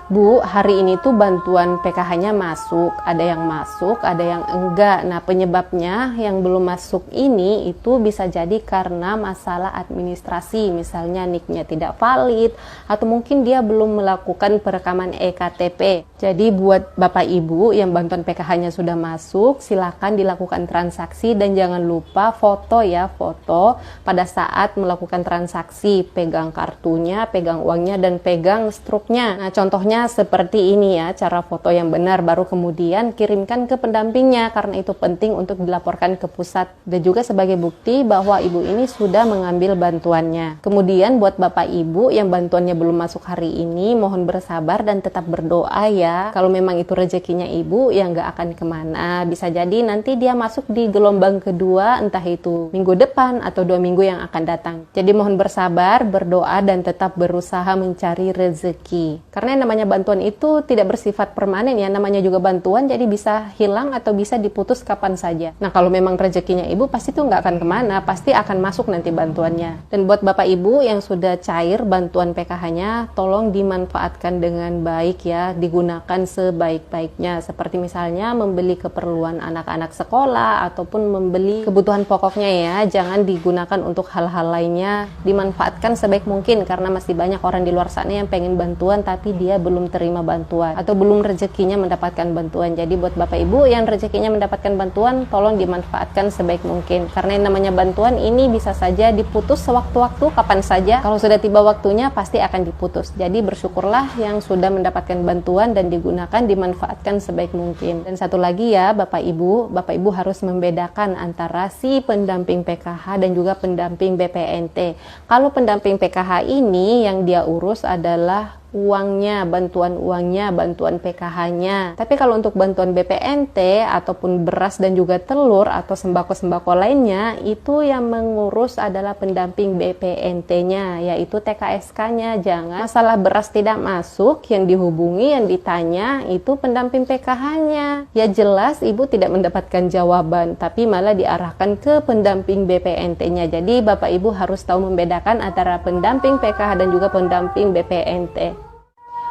Bu, hari ini tuh bantuan PKH-nya masuk, ada yang masuk, ada yang enggak. Nah, penyebabnya yang belum masuk ini itu bisa jadi karena masalah administrasi, misalnya NIK-nya tidak valid, atau mungkin dia belum melakukan perekaman EKTP. Jadi buat Bapak Ibu yang bantuan PKH-nya sudah masuk, silakan dilakukan transaksi dan jangan lupa foto ya, foto pada saat melakukan transaksi, pegang kartunya, pegang uangnya, dan pegang struknya. Nah, contohnya seperti ini ya, cara foto yang benar, baru kemudian kirimkan ke pendampingnya karena itu penting untuk dilaporkan ke pusat dan juga sebagai bukti bahwa ibu ini sudah mengambil bantuannya. Kemudian buat Bapak Ibu yang bantuannya belum masuk hari ini, mohon bersabar dan tetap berdoa ya. Kalau memang itu rezekinya ibu yang nggak akan kemana, bisa jadi nanti dia masuk di gelombang kedua, entah itu minggu depan atau 2 minggu yang akan datang. Jadi mohon bersabar, berdoa dan tetap berusaha mencari rezeki. Karena yang namanya bantuan itu tidak bersifat permanen ya, namanya juga bantuan, jadi bisa hilang atau bisa diputus kapan saja. Nah, kalau memang rezekinya ibu pasti tuh nggak akan kemana, pasti akan masuk nanti bantuannya. Dan buat Bapak Ibu yang sudah cair bantuan PKH-nya, tolong dimanfaatkan dengan baik ya, digunakan sebaik-baiknya, seperti misalnya membeli keperluan anak-anak sekolah ataupun membeli kebutuhan pokoknya ya, jangan digunakan untuk hal-hal lainnya, dimanfaatkan sebaik mungkin karena masih banyak orang di luar sana yang pengen bantuan tapi dia belum terima bantuan atau belum rezekinya mendapatkan bantuan. Jadi buat Bapak Ibu yang rezekinya mendapatkan bantuan, tolong dimanfaatkan sebaik mungkin karena yang namanya bantuan ini bisa saja diputus sewaktu-waktu kapan saja. Kalau sudah tiba waktunya pasti akan diputus. Jadi bersyukurlah yang sudah mendapatkan bantuan dan digunakan, dimanfaatkan sebaik mungkin. Dan satu lagi ya Bapak Ibu harus membedakan antara si pendamping PKH dan juga pendamping BPNT. Kalau pendamping PKH ini yang dia urus adalah uangnya, bantuan PKH-nya. Tapi kalau untuk bantuan BPNT ataupun beras dan juga telur atau sembako-sembako lainnya, itu yang mengurus adalah pendamping BPNT-nya, yaitu TKSK-nya. Jangan masalah beras tidak masuk, yang dihubungi, yang ditanya, itu pendamping PKH-nya. Ya jelas ibu tidak mendapatkan jawaban, tapi malah diarahkan ke pendamping BPNT-nya. Jadi Bapak Ibu harus tahu membedakan antara pendamping PKH dan juga pendamping BPNT.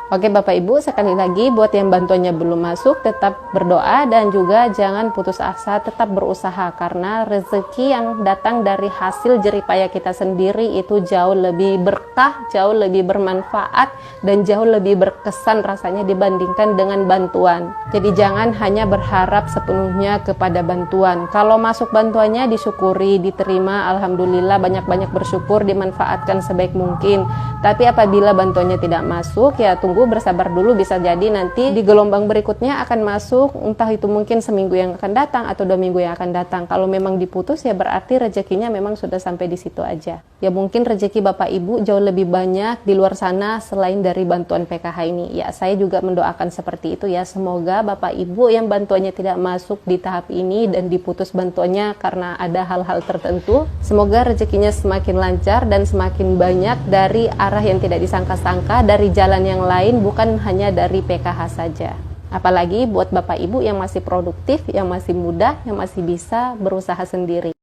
Oke Bapak Ibu, sekali lagi buat yang bantuannya belum masuk, tetap berdoa dan juga jangan putus asa, tetap berusaha karena rezeki yang datang dari hasil jeripaya kita sendiri itu jauh lebih berkah, jauh lebih bermanfaat dan jauh lebih berkesan rasanya dibandingkan dengan bantuan. Jadi jangan hanya berharap sepenuhnya kepada bantuan. Kalau masuk bantuannya disyukuri, diterima, alhamdulillah, banyak-banyak bersyukur, dimanfaatkan sebaik mungkin. Tapi apabila bantuannya tidak masuk, ya tunggu, bersabar dulu, bisa jadi nanti di gelombang berikutnya akan masuk, entah itu mungkin seminggu yang akan datang atau 2 minggu yang akan datang. Kalau memang diputus ya berarti rezekinya memang sudah sampai di situ aja. Ya mungkin rezeki Bapak Ibu jauh lebih banyak di luar sana selain dari bantuan PKH ini. Ya saya juga mendoakan seperti itu ya. Semoga Bapak Ibu yang bantuannya tidak masuk di tahap ini dan diputus bantuannya karena ada hal-hal tertentu, semoga rezekinya semakin lancar dan semakin banyak dari arah yang tidak disangka-sangka, dari jalan yang lain, bukan hanya dari PKH saja. Apalagi buat Bapak Ibu yang masih produktif, yang masih muda, yang masih bisa berusaha sendiri.